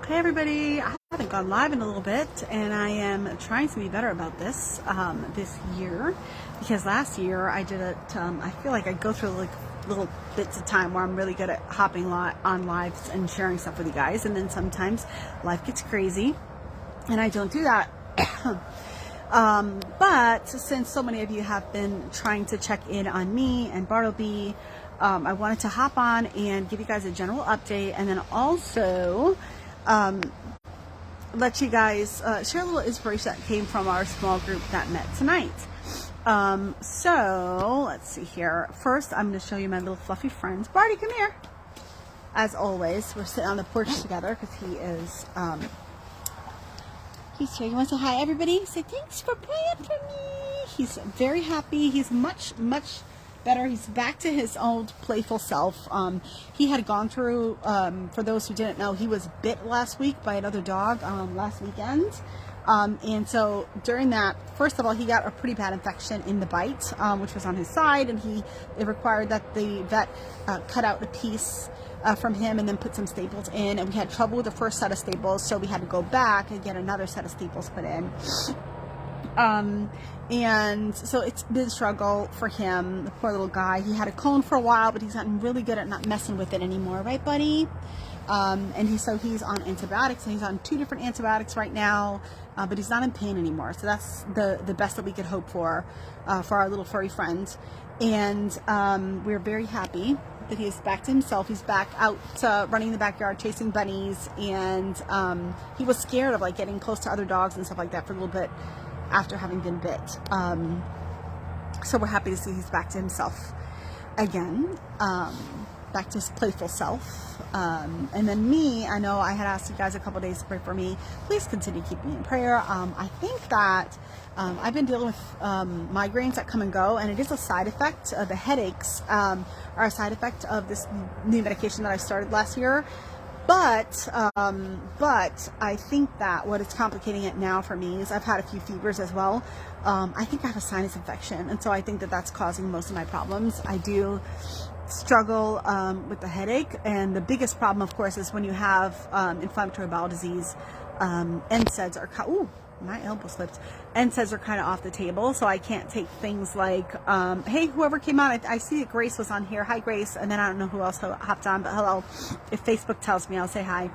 Hey everybody, I haven't gone live in a little bit and I am trying to be better about this this year, because last year I did it. I feel like I go through like little bits of time where I'm really good at hopping on lives and sharing stuff with you guys, and then sometimes life gets crazy and I don't do that. But since so many of you have been trying to check in on me and Bartlebee, I wanted to hop on and give you guys a general update, and then also let you guys share a little inspiration that came from our small group that met tonight. So let's see here. First, I'm going to show you my little fluffy friends. Barty, come here. As always, we're sitting on the porch together because he is he's here. You want to say hi, everybody? Say thanks for praying for me. He's very happy. He's much better. He's back to his old playful self. He had gone through, for those who didn't know, he was bit last week by another dog last weekend. And so during that, first of all, he got a pretty bad infection in the bite, which was on his side, and it required that the vet cut out a piece from him and then put some staples in, and we had trouble with the first set of staples, so we had to go back and get another set of staples put in. And so it's been a struggle for him, the poor little guy. He had a cone for a while, but he's gotten really good at not messing with it anymore, right, buddy? And he's on antibiotics, and he's on 2 different antibiotics right now, but he's not in pain anymore. So that's the best that we could hope for our little furry friend. And we're very happy that he is back to himself. He's back out running in the backyard, chasing bunnies, and he was scared of like getting close to other dogs and stuff like that for a little bit after having been bit. So we're happy to see he's back to himself again, back to his playful self. And then me, I know I had asked you guys a couple days to pray for me. Please continue to keep me in prayer. I think that I've been dealing with migraines that come and go, and it is a side effect. The headaches are a side effect of this new medication that I started last year. But I think that what is complicating it now for me is I've had a few fevers as well. I think I have a sinus infection, and so I think that that's causing most of my problems. I do struggle with the headache, and the biggest problem, of course, is when you have inflammatory bowel disease. NSAIDs are ooh, my elbow slipped. NSAIDs are kind of off the table, so I can't take things like, hey, whoever came on, I see that Grace was on here. Hi, Grace. And then I don't know who else hopped on, but hello. If Facebook tells me, I'll say hi.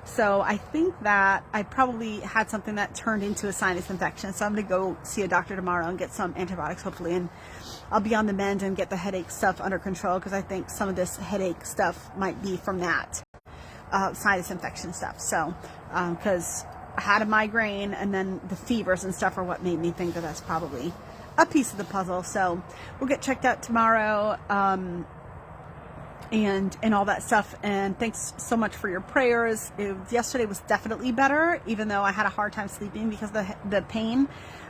So I think that I probably had something that turned into a sinus infection. So I'm going to go see a doctor tomorrow and get some antibiotics, hopefully, and I'll be on the mend and get the headache stuff under control, because I think some of this headache stuff might be from that sinus infection stuff. So, because I had a migraine, and then the fevers and stuff are what made me think that that's probably a piece of the puzzle. So we'll get checked out tomorrow, and all that stuff. And thanks so much for your prayers. Yesterday was definitely better, even though I had a hard time sleeping because of the pain.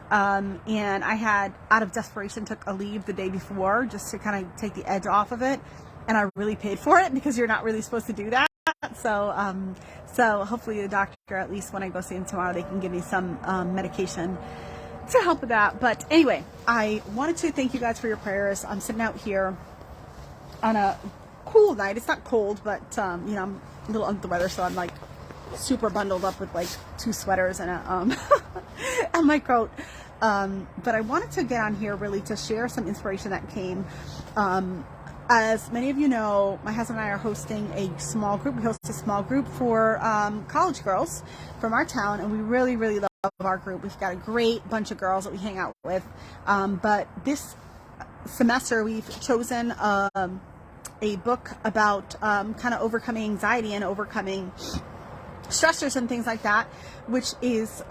And I had, out of desperation, took a leave the day before just to kind of take the edge off of it. And I really paid for it, because you're not really supposed to do that. So hopefully the doctor, at least when I go see him tomorrow, they can give me some medication to help with that. But anyway, I wanted to thank you guys for your prayers. I'm sitting out here on a cool night. It's not cold, but I'm a little under the weather, so I'm like super bundled up with like 2 sweaters and and my coat. But I wanted to get on here really to share some inspiration that came. As many of you know, my husband and I are hosting a small group. We host a small group for college girls from our town, and we really love our group. We've got a great bunch of girls that we hang out with. But this semester, we've chosen a book about kind of overcoming anxiety and overcoming stressors and things like that, which is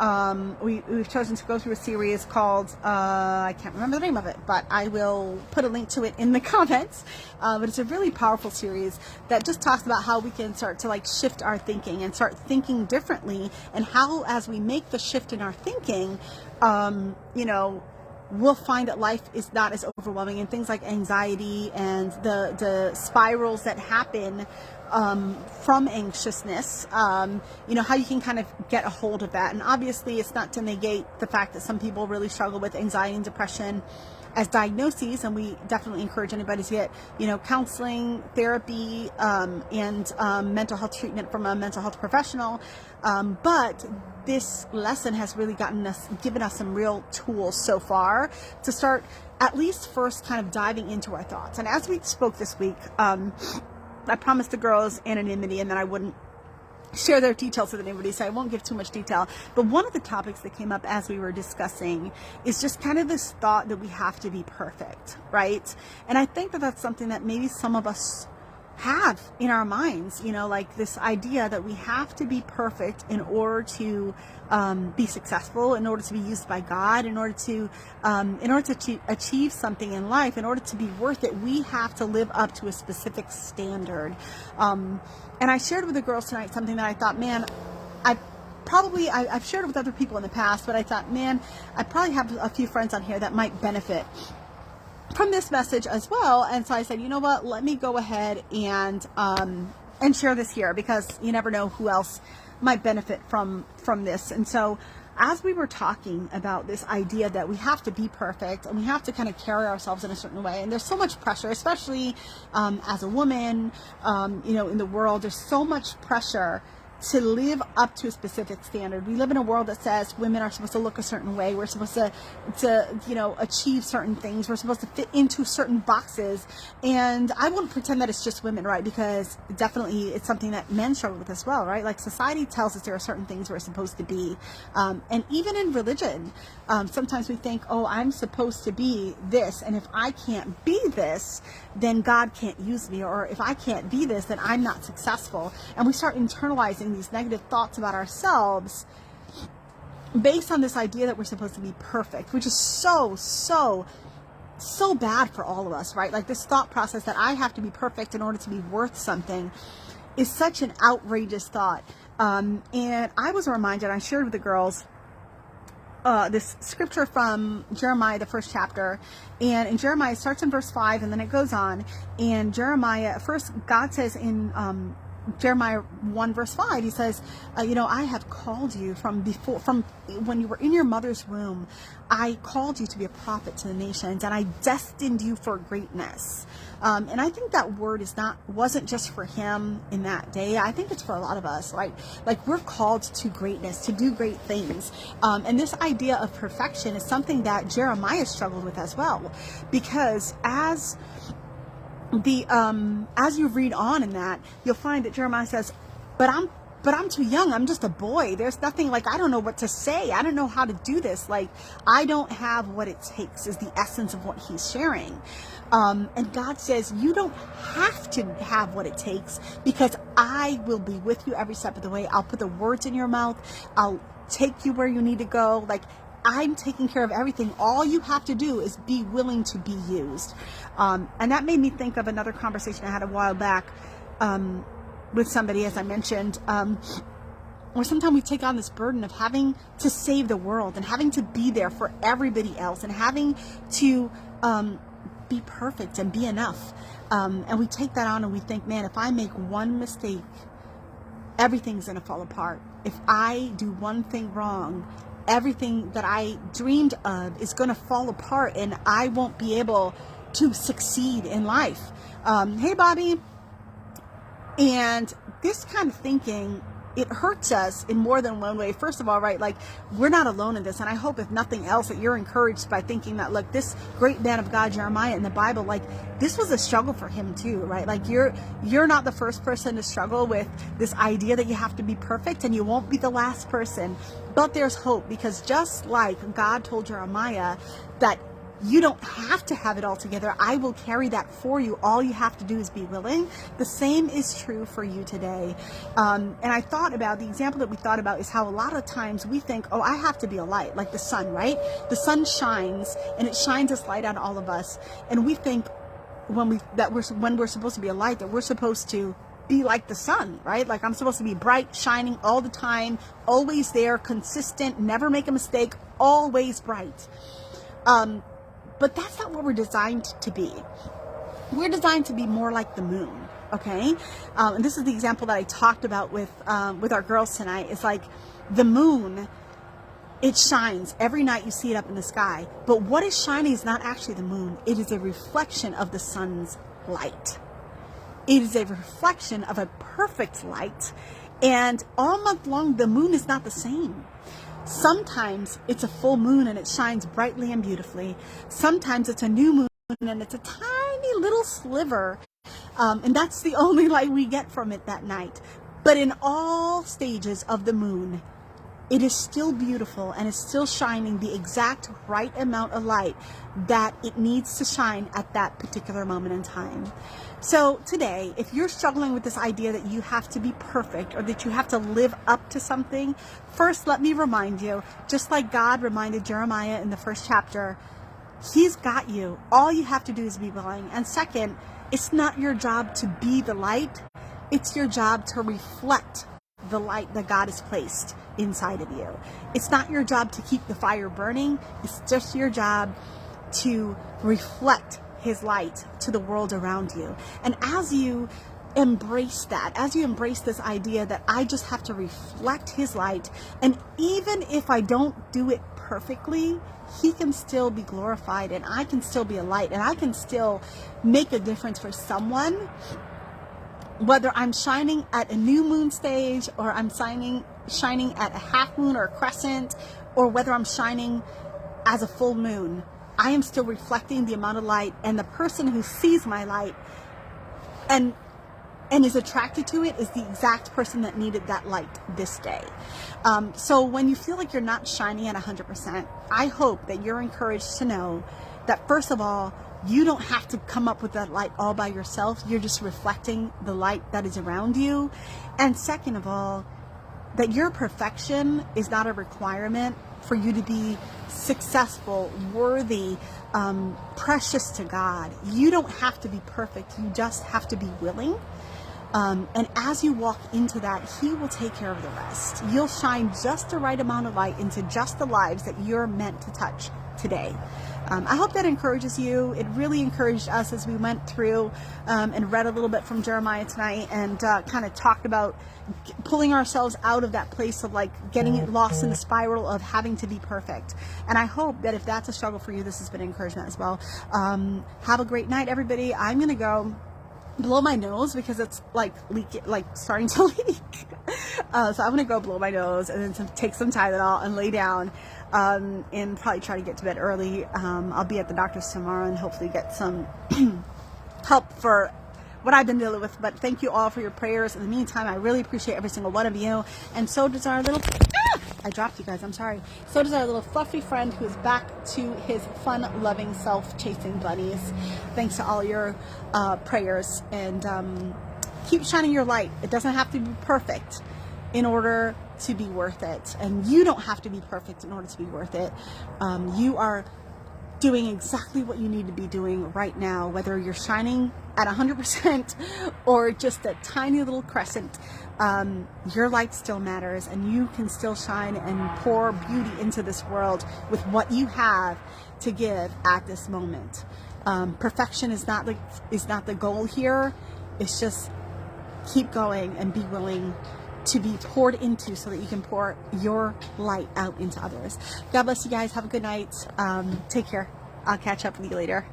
we've chosen to go through a series called I can't remember the name of it, but I will put a link to it in the comments. But it's a really powerful series that just talks about how we can start to like shift our thinking and start thinking differently, and how, as we make the shift in our thinking, we'll find that life is not as overwhelming, and things like anxiety and the spirals that happen from anxiousness, how you can kind of get a hold of that. And obviously it's not to negate the fact that some people really struggle with anxiety and depression as diagnoses, and we definitely encourage anybody to get, counseling, therapy, and mental health treatment from a mental health professional. But this lesson has really given us some real tools so far to start at least first kind of diving into our thoughts. And as we spoke this week, I promised the girls anonymity and that I wouldn't share their details with anybody, so I won't give too much detail. But one of the topics that came up as we were discussing is just kind of this thought that we have to be perfect, right? And I think that that's something that maybe some of us have in our minds, like this idea that we have to be perfect in order to be successful, in order to be used by God, in order to achieve something in life, in order to be worth it, we have to live up to a specific standard. And I shared with the girls tonight something that I thought, man, I've shared it with other people in the past, but I thought, man, I probably have a few friends on here that might benefit from this message as well. And so I said, you know what, let me go ahead and share this here, because you never know who else might benefit from this. And so as we were talking about this idea that we have to be perfect and we have to kind of carry ourselves in a certain way, and there's so much pressure, especially as a woman, in the world, there's so much pressure to live up to a specific standard. We live in a world that says women are supposed to look a certain way. We're supposed to achieve certain things. We're supposed to fit into certain boxes. And I won't pretend that it's just women, right? Because definitely it's something that men struggle with as well, right? Like society tells us there are certain things we're supposed to be. And even in religion, sometimes we think, oh, I'm supposed to be this. And if I can't be this, then God can't use me. Or if I can't be this, then I'm not successful. And we start internalizing these negative thoughts about ourselves based on this idea that we're supposed to be perfect, which is so bad for all of us, right? Like this thought process that I have to be perfect in order to be worth something is such an outrageous thought. And I was reminded, I shared with the girls, this scripture from Jeremiah, the first chapter. And in Jeremiah, it starts in verse 5 and then it goes on. And Jeremiah, first God says in Jeremiah 1 verse 5, he says, I have called you from when you were in your mother's womb. I called you to be a prophet to the nations, and I destined you for greatness. And I think that word wasn't just for him in that day. I think it's for a lot of us, right? Like we're called to greatness, to do great things. And this idea of perfection is something that Jeremiah struggled with as well, because as you read on in that, you'll find that Jeremiah says, but I'm too young. I'm just a boy. There's nothing, like, I don't know what to say. I don't know how to do this. Like, I don't have what it takes, is the essence of what he's sharing. And God says, you don't have to have what it takes, because I will be with you every step of the way. I'll put the words in your mouth. I'll take you where you need to go. Like, I'm taking care of everything. All you have to do is be willing to be used. And that made me think of another conversation I had a while back with somebody, as I mentioned, where sometimes we take on this burden of having to save the world and having to be there for everybody else and having to be perfect and be enough. And we take that on and we think, man, if I make one mistake, everything's going to fall apart. If I do one thing wrong, everything that I dreamed of is going to fall apart and I won't be able to succeed in life. Hey, Bobby. And this kind of thinking, it hurts us in more than one way. First of all, right, like we're not alone in this. And I hope if nothing else that you're encouraged by thinking that, look, this great man of God, Jeremiah, in the Bible, like this was a struggle for him too, right? Like you're not the first person to struggle with this idea that you have to be perfect, and you won't be the last person. But there's hope, because just like God told Jeremiah that you don't have to have it all together, I will carry that for you. All you have to do is be willing. The same is true for you today. And I thought about, the example that we thought about is how a lot of times we think, oh, I have to be a light, like the sun, right? The sun shines and it shines its light on all of us. And we think when we're supposed to be a light, that we're supposed to be like the sun, right? Like I'm supposed to be bright, shining all the time, always there, consistent, never make a mistake, always bright. But that's not what we're designed to be. We're designed to be more like the moon, okay? And this is the example that I talked about with our girls tonight. It's like the moon, it shines every night. You see it up in the sky, but what is shining is not actually the moon. It is a reflection of the sun's light. It is a reflection of a perfect light. And all month long, the moon is not the same. Sometimes it's a full moon and it shines brightly and beautifully. Sometimes it's a new moon and it's a tiny little sliver. And that's the only light we get from it that night. But in all stages of the moon, it is still beautiful and it's still shining the exact right amount of light that it needs to shine at that particular moment in time. So today, if you're struggling with this idea that you have to be perfect or that you have to live up to something, first let me remind you, just like God reminded Jeremiah in the first chapter, He's got you. All you have to do is be willing. And second, it's not your job to be the light. It's your job to reflect the light that God has placed inside of you. It's not your job to keep the fire burning. It's just your job to reflect His light to the world around you. And as you embrace that, as you embrace this idea that I just have to reflect His light, and even if I don't do it perfectly, He can still be glorified and I can still be a light and I can still make a difference for someone, whether I'm shining at a new moon stage or I'm shining at a half moon or a crescent, or whether I'm shining as a full moon, I am still reflecting the amount of light, and the person who sees my light and is attracted to it is the exact person that needed that light this day. So when you feel like you're not shining at 100%, I hope that you're encouraged to know that, first of all, you don't have to come up with that light all by yourself. You're just reflecting the light that is around you. And second of all, that your perfection is not a requirement for you to be successful, worthy, precious to God. You don't have to be perfect. You just have to be willing. And as you walk into that, He will take care of the rest. You'll shine just the right amount of light into just the lives that you're meant to touch today. I hope that encourages you. It really encouraged us as we went through and read a little bit from Jeremiah tonight and kind of talked about pulling ourselves out of that place of like getting lost in the spiral of having to be perfect. And I hope that if that's a struggle for you, this has been encouragement as well. Have a great night, everybody. I'm going to go blow my nose because it's like starting to leak. So I'm gonna go blow my nose and then take some Tylenol and lay down and probably try to get to bed early. I'll be at the doctor's tomorrow and hopefully get some help for what I've been dealing with. But thank you all for your prayers. In the meantime, I really appreciate every single one of you, and so does our little I dropped you guys, I'm sorry. So does our little fluffy friend who is back to his fun-loving self, chasing bunnies. Thanks to all your prayers, and keep shining your light. It doesn't have to be perfect in order to be worth it, and you don't have to be perfect in order to be worth it. You are doing exactly what you need to be doing right now, whether you're shining at 100% or just a tiny little crescent. Your light still matters, and you can still shine and pour beauty into this world with what you have to give at this moment. Perfection is not the goal here. It's just keep going and be willing to be poured into so that you can pour your light out into others. God bless you guys. Have a good night. Take care. I'll catch up with you later.